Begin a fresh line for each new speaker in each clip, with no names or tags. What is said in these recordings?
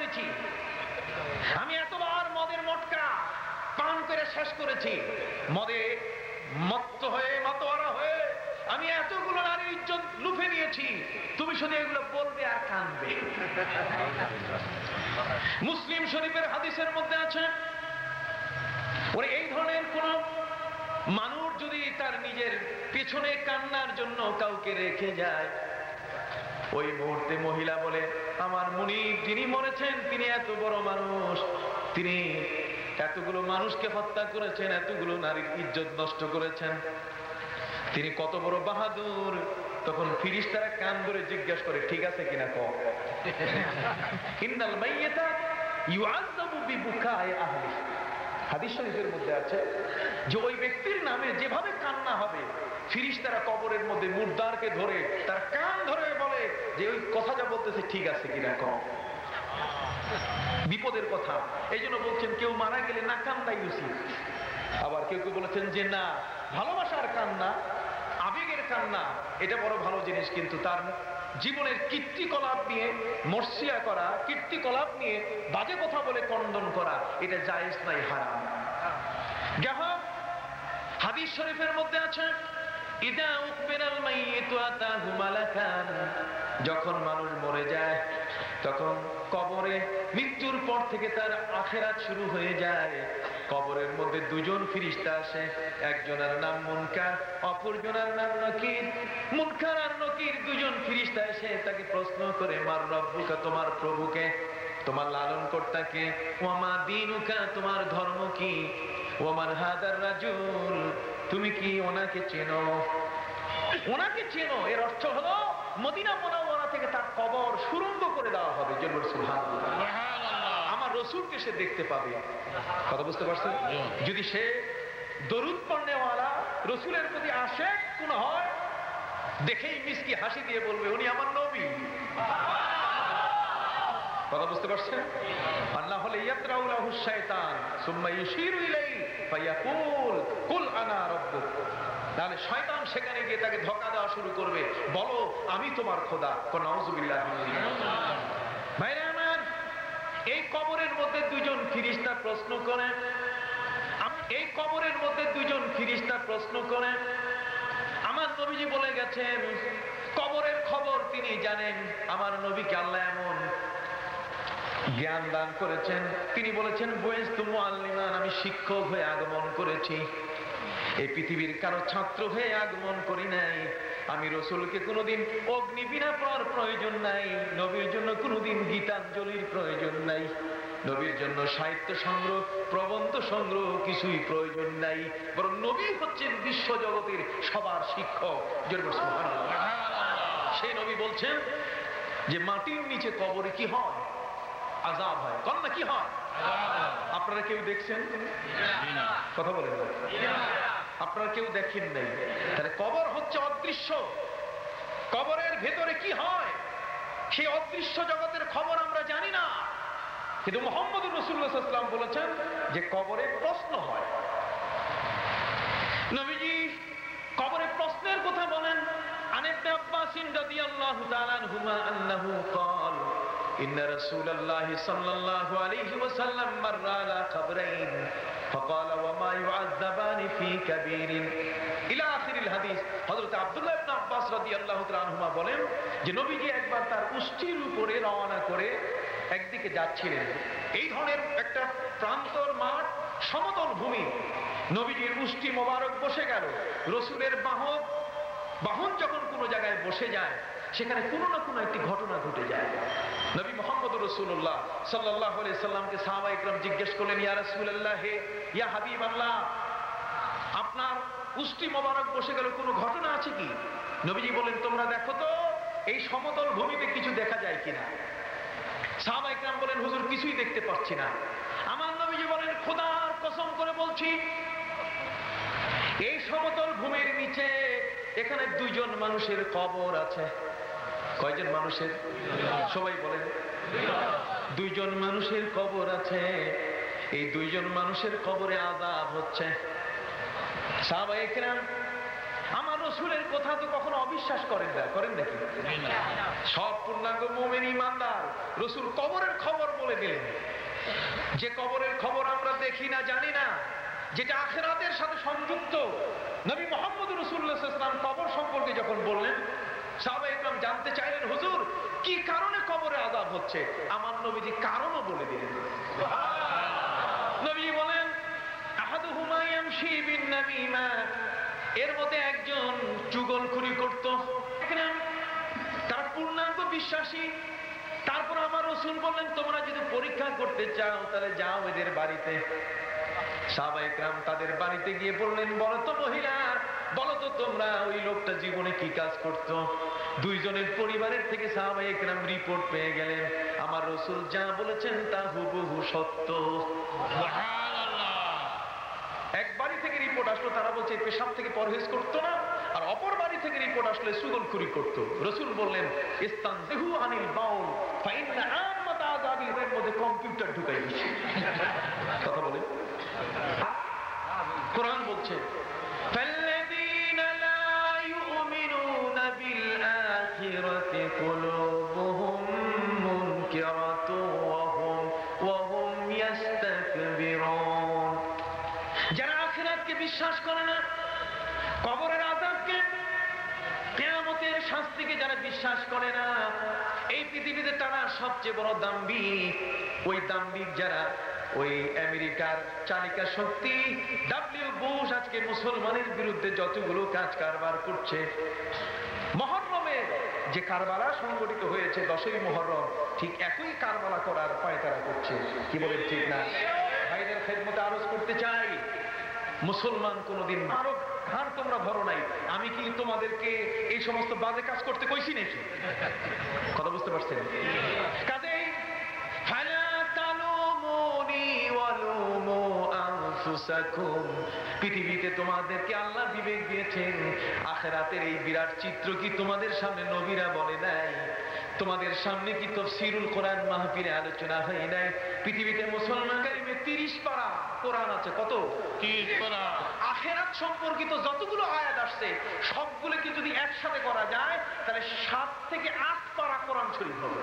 করেছি, আমি এতবার মদের মটকা পান করে শেষ করেছি, মদে মত্ত হয়ে মাতোয়ারা হয়ে আমি এতগুলো নারীর ইজ্জত লুফে নিয়েছি, তুমি শুধু এগুলো বলবে আর কাঁদবে। মুসলিম শরীফের হাদিসের মধ্যে আছে, ওরে এই ধরনের কোন মানুষ যদি তার নিজের পেছনে কান্নার জন্য কাউকে রেখে যায়, ওই মুহূর্তে মহিলা বলে, আমার মুনিব যিনি মরেছেন তিনি এত বড় মানুষ, তিনি এতগুলো মানুষকে হত্যা করেছেন, এতগুলো নারীর ইজ্জত নষ্ট করেছেন, তিনি কত বড় বাহাদুর। তখন ফিরিস্তারা কান ধরে জিজ্ঞাসা করে, ঠিক আছে কিনা কও। ইন্নাল মাইয়িতা ইউআযাবু বিবুকাই আহলি। হাদিস শরীফের মধ্যে আছে যে ওই ব্যক্তির নামে যেভাবে কান্না হবে, ফিরিস্তারা কবরের মধ্যে মুর্দারকে ধরে তার কান ধরে বলে যে ওই কথা যা বলতেছে ঠিক আছে কিনা কও। বিপদের কথা, এই জন্য বলছেন কেউ মারা গেলে না কান্নাই উচিত। আবার কেউ কেউ বলেছেন যে না, ভালোবাসার কান্না, আবেগের কান্না এটা বড় ভালো জিনিস, কিন্তু তার জীবনের কীর্তিকলাপ নিয়ে মর্সিয়া করা, কীর্তিকলাপ নিয়ে বাজে কথা বলে খণ্ডন করা, এটা জায়েজ নাই, হারাম। হাদিস শরীফের মধ্যে আছে, ইদা উকবিরাল মাইয়িতু আতাহু মালাকান, যখন মানুষ মরে যায় তখন কবরে মৃত্যুর পর থেকে তার আখিরাত শুরু হয়ে যায়। কবরের মধ্যে দুজন ফেরেশতা আসে, একজনের নাম মুনকার, অপরজনের নাম নকির। মুনকার আর নকির দুজন ফেরেশতা এসে তাকে প্রশ্ন করে, মার রব্বুকা, তোমার প্রভুকে, তোমার লালন কর্তাকে, ওয়া মা দীনুকা, তোমার ধর্ম কি, ওয়া মান হাদার রাজুল, তুমি কি ওনাকে চেনো? ওনাকে চেনো এর অর্থ হলো মদিনা মুনাওয়ারা থেকে তার কবর সুরঙ্গ করে দেওয়া হবে। সুবহানাল্লাহ, আমার রাসূলকে সে দেখতে পাবে। কথা বুঝতে পারছেন? যদি সে দরুদ পড়নেওয়ালা, রাসূলের প্রতি আশিক কোন হয়, দেখেই মিষ্টি হাসি দিয়ে বলবে উনি আমার নবী। কথা বুঝতে পারছেন? আল্লাহ হলে ইয়াতরাউ লাহু শাইতান সুম্মা ইউশিরু ইলাইহি ফায়াকুল কুল আনা রাব্বুক, তাহলে শয়তান সেখানে গিয়ে তাকে ধোঁকা দেওয়া শুরু করবে, বলো আমি তোমার খোদা। নাউযুবিল্লাহ। ভাইরা আমার, এই কবরের মধ্যে দুজন ফেরেশতা প্রশ্ন করে, এই কবরের মধ্যে দুজন ফেরেশতা প্রশ্ন করে, আমার নবীজি বলে গেছেন কবরের খবর তিনি জানেন। আমার নবীকে আল্লাহ এমন জ্ঞান দান করেছেন, তিনি বলেছেন বুইস্তু মুআল্লিমান, আমি শিক্ষক হয়ে আগমন করেছি, এই পৃথিবীর কারো ছাত্র হয়ে আগমন করি নাই। আমি রাসূলকে কোনোদিন অগ্নিবীণা পড়ার প্রয়োজন নাই, নবীর জন্য কোনোদিন গীতাঞ্জলির প্রয়োজন নাই, নবীর জন্য সাহিত্য সংগ্রহ, প্রবন্ধ সংগ্রহ কিছুই প্রয়োজন নাই, বরং নবী হচ্ছেন বিশ্ব জগতের সবার শিক্ষক। সুবহানাল্লাহ। সেই নবী বলছেন যে মাটির নিচে কবরে কি হয়? আযাব হয়। কন্যা কি হয়? আপনারা কেউ দেখছেন? কথা বলেন। আপনারা কেউ দেখেন নাই। তাহলে কবর হচ্ছে অদৃশ্য। কবরের ভেতরে কি হয় সেই অদৃশ্য জগতের খবর আমরা জানি না, কিন্তু মুহাম্মদুর রাসূলুল্লাহ সাল্লাল্লাহু আলাইহি ওয়াসাল্লাম বলেছেন যে কবরে প্রশ্ন হয়। নবীজি কবরে প্রশ্নের কথা বলেন। আন ইবনে আব্বাস রাদিয়াল্লাহু তাআলা আনহুমা আন্নাহু ক্বাল ইন্না রাসূলুল্লাহ সাল্লাল্লাহু আলাইহি ওয়াসাল্লাম মাররা আলা কবরাইন فقال وما يعذبان في كبير الى اخر الحديث। হযরত আব্দুল্লাহ ইবনে আব্বাস রাদিয়াল্লাহু তাআলা আনহুমা বলেন যে নবীজি একবার তার উষ্ঠির উপরে রওনা করে একদিকে যাচ্ছিলেন। এই ধরনের একটা প্রান্তর মাঠ, সমতল ভূমি, নবীজির উষ্ঠি মোবারক বসে গেল। রাসূলের বাহন যখন কোনো জায়গায় বসে যায়, সেখানে কোনো না কোনো একটি ঘটনা ঘটে যায়। নবী মুহাম্মদুর রাসূলুল্লাহ সাল্লাল্লাহু আলাইহি সাল্লামকে সাহাবায়ে কেরাম জিজ্ঞেস করলেন, ইয়া রাসূলুল্লাহ, ইয়া হাবিবাল্লাহ, আপনার উষ্টি মোবারক বসে গেল, কোনো ঘটনা আছে কি? নবীজি বলেন, তোমরা দেখো তো এই সমতল ভূমিতে কিছু দেখা যায় কিনা। সাহাবায়ে কেরাম বলেন, হুজুর কিছুই দেখতে পাচ্ছি না। আমার নবীজি বলেন, খোদার কসম করে বলছি, এই সমতল ভূমির নিচে এখানে দুইজন মানুষের কবর আছে। কয়জন মানুষের? সবাই বলেন। দুইজন মানুষের কবর আছে। এই দুইজন মানুষের কবরে আযাব হচ্ছে। সাহাবায়ে কেরাম আমার রাসূলের কথা তো কখনো অবিশ্বাস করেন না, করেন নাকি? সব পূর্ণাঙ্গ মুমিন ইমানদার রাসূল কবরের খবর বলে দিলেন, যে কবরের খবর আমরা দেখি না, জানি না, যেটা আখিরাতের সাথে সংযুক্ত। নবী মুহাম্মদ রাসূলুল্লাহ সাল্লাল্লাহু আলাইহি ওয়াসাল্লাম কবর সম্পর্কে যখন বললেন, সাহাবায়ে কেরাম জানতে চাইলেন, হুজুর কি কারণে কবরে আযাব হচ্ছে? আমার নবীজি কারণও বলে দিলেন। নবী বলেন, আহাদুহুমা ইয়ামশি বিন নামিমা, এর মধ্যে একজন চুগলখড়ি করত। তারা পূর্ণাঙ্গ বিশ্বাসী। তারপর আমার রাসূল বললেন, তোমরা যদি পরীক্ষা করতে চাও তাহলে যাও এদের বাড়িতে। সাহাবায়ে কেরাম তাদের বাড়িতে গিয়ে বললেন, বলো তো মহিলা, বলো তো তোমরা ওই লোকটা জীবনে কি কাজ করত? দুইজনের পরিবারের থেকে সাহাবায়ে কেরাম রিপোর্ট পেয়ে গেলেন, আমার রাসূল যা বলেছেন তা হুবহু সত্য। এক বাড়ি থেকে রিপোর্ট আসলো, তারা বলছে পেশাব থেকে পরহেজ করতো না, আর অপর বাড়ি থেকে রিপোর্ট আসলে চুগলখড়ি করতো। রাসূল বললেন, ইস্তানজিহু আনিল বাউল ফাইন্না আম্মাত আযাবিল এর মধ্যে কম্পিউটার ঢুকাই দিয়েছে। কথা বলে কোরআন বলছে, ফাল্লাযীনা লা ইউমিনুনা বিল আখিরাতি কুলুবুহুম মুনকিরাতুন ওয়া হুম ইস্তাকবিরুন। যারা আখিরাতকে বিশ্বাস করে না, কবরের আযাবকে, কিয়ামতের শাস্তিকে যারা বিশ্বাস করে না, এই পৃথিবীতে তারা সবচেয়ে বড় দাম্ভিক। ওই দাম্ভিক যারা, ওই আমেরিকার চালিকা শক্তি ডব্লিউ বুশ আজকে মুসলমানের বিরুদ্ধে যতগুলো কাজ কারবার করছে, মুহররমে যে কারবালা সংগঠিত হয়েছে 10ই মুহররম, ঠিক একই কারবালা করার পায়তারা করছে। কি বলেন, ঠিক না? ভাইদের খেদমতে আরজ করতে চাই, মুসলমান কোনদিন আরো ঘাড় তোমরা ধরো নাই। আমি কি তোমাদেরকে এই সমস্ত বাজে কাজ করতে কইছি নাকি? কথা বুঝতে পারছেন? কাজেই পৃথিবীতে তোমাদেরকে আল্লাহ বিবেক দিয়েছেন, আখিরাতের এই বিরাট চিত্র কি তোমাদের সামনে নবীরা বলে নাই? তোমাদের সামনে কি তাফসীরুল কোরআন মাহফিলে আলোচনা হয় নাই? পৃথিবীতে মুসলমান কারিমে 30 পারা কোরআন আছে। কত? 30 পারা। আখিরাত সম্পর্কিত যতগুলো আয়াত আসছে সবগুলো কি যদি একসাথে করা যায় তাহলে 7 থেকে 8 পারা কোরআন শরীফ হবে।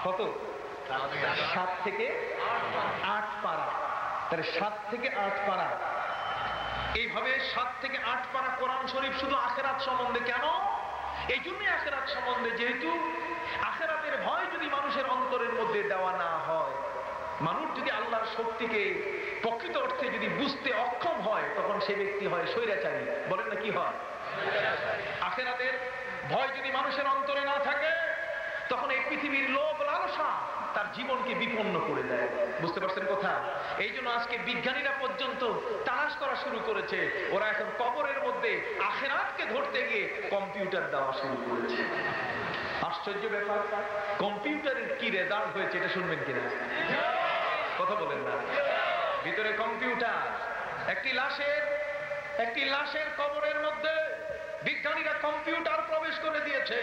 কত? 7 থেকে 8 পারা। তাহলে 7 থেকে 8 পারা, এইভাবে 7 থেকে 8 পারা কোরআন শরীফ শুধু আখিরাত সম্বন্ধে। কেন? এই জন্যই আখিরাত সম্বন্ধে, যেহেতু আখিরাতের ভয় যদি মানুষের অন্তরের মধ্যে দেওয়া না হয়, মানুষ যদি আল্লাহর শক্তিকে প্রকৃত অর্থে যদি বুঝতে অক্ষম হয়, তখন সে ব্যক্তি হয় স্বৈরাচারী। বলেন না, কি হয়? আখিরাতের ভয় যদি মানুষের অন্তরে না থাকে, তখন এই পৃথিবীর লোভ লালসা তার জীবনকে বিপন্ন করে দেয়। বুঝতে পারছেন কথা? এই জন্য আজকে বিজ্ঞানীরা পর্যন্ত তালাশ করা শুরু করেছে। ওরা এখন কবরের মধ্যে আখিরাতকে ধরতে গিয়ে কম্পিউটার দেওয়া শুরু করেছে। আশ্চর্য ব্যাপার, কম্পিউটারের কি রেজাল্ট হয়েছে এটা শুনবেন কিনা? কথা বলেন না। ভিতরে কম্পিউটার, একটি লাশের কবরের মধ্যে বিজ্ঞানীরা কম্পিউটার প্রবেশ করে দিয়েছে,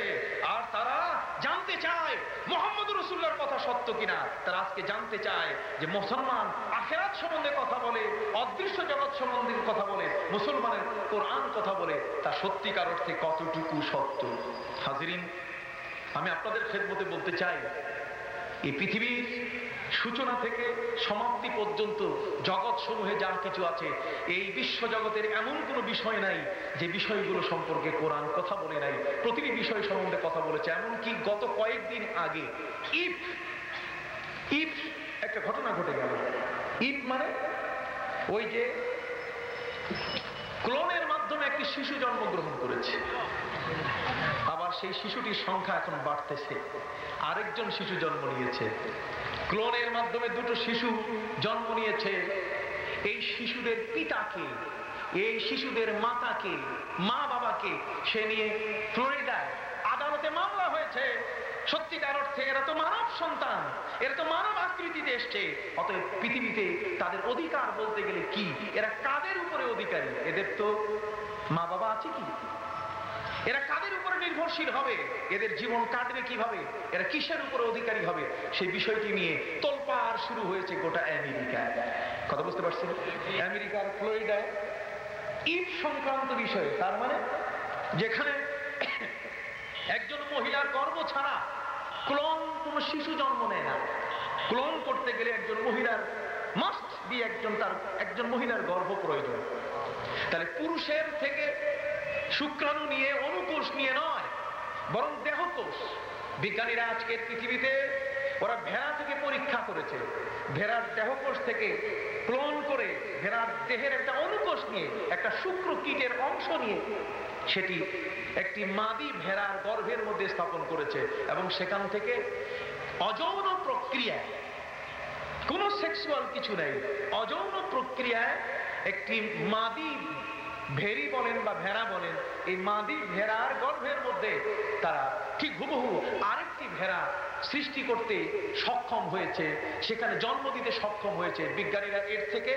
আর তারা জানতে চায় মুহাম্মদ রাসূলুল্লাহর কথা সত্য কিনা। তারা আজকে জানতে চায় যে মুসলমান আখিরাত সম্বন্ধে কথা বলে, অদৃশ্য জগৎ সম্বন্ধে কথা বলে, মুসলমানের কোরআন কথা বলে, তা সত্যিকার অর্থে কতটুকু সত্য। হাজিরিন, আমি আপনাদের খেদমতে বলতে চাই, এই পৃথিবীর সূচনা থেকে সমাপ্তি পর্যন্ত জগৎ সমূহে যা কিছু আছে, এই বিশ্ব জগতের এমন কোনো বিষয় নাই যে বিষয়গুলো সম্পর্কে কোরআন কথা বলে নাই। প্রতিটি বিষয় সম্বন্ধে কথা বলেছে। এমনকি গত কয়েকদিন আগে ইফ একটা ঘটনা ঘটে গেল। ইফ মানে ওই যে ক্লোনের মাধ্যমে একটি শিশু জন্মগ্রহণ করেছে, আবার সেই শিশুটির সংখ্যা এখন বাড়তেছে। আরেকজন শিশু জন্ম নিয়েছে, ক্লোনের মাধ্যমে 2টো শিশু জন্ম নিয়েছে। এই শিশুদের পিতাকে, এই শিশুদের মাতাকে, মা বাবাকে সে নিয়ে ফ্লোরিডায় আদালতে মামলা হয়েছে। সত্যিকার অর্থে এরা তো মানব সন্তান, এরা তো মানব আকৃতিতে এসছে। অতএব পৃথিবীতে তাদের অধিকার বলতে গেলে কি? এরা কাদের উপরে অধিকারী? এদের তো মা বাবা আছে কি? এরা কাদের উপরে নির্ভরশীল হবে? এদের জীবন কাটবে কিভাবে? এরা কিসের উপরে অধিকারী হবে? সেই বিষয়টি নিয়ে তোলপাড় শুরু হয়েছে গোটা আমেরিকায়। কথা বুঝতে পারছেন? আমেরিকার ফ্লোরিডায় ইফ সংক্রান্ত বিষয়ে, তার মানে যেখানে একজন মহিলার গর্ভ ছাড়া ক্লোন কোন শিশু জন্ম নেয় না। ক্লোন করতে গেলে একজন মহিলার মাস্ট বি একজন মহিলার গর্ভ প্রয়োজন। তাহলে পুরুষের থেকে শুক্রাণু নিয়ে, অনুকোষ নিয়ে নয়, বরং দেহকোষ। বিজ্ঞানীরা আজকের পৃথিবীতে ওরা ভেড়া থেকে পরীক্ষা করেছে, ভেড়ার দেহকোষ থেকে ক্লোন করে ভেড়ার দেহের একটা অনুকোষ নিয়ে, একটা শুক্র কীটের অংশ নিয়ে সেটি একটি মাদি ভেড়ার গর্ভের মধ্যে স্থাপন করেছে, এবং সেখান থেকে অযৌন প্রক্রিয়ায়, কোনো সেক্সুয়াল কিছু নেই, অযৌন প্রক্রিয়ায় একটি মাদি ভেড়ি বলেন বা ভেড়া বলেন, এই মাদি ভেড়ার গর্ভের মধ্যে তারা ঠিক হুবহু আরেকটি ভেড়া সৃষ্টি করতে সক্ষম হয়েছে, সেখানে জন্ম দিতে সক্ষম হয়েছে। বিজ্ঞানীরা এর থেকে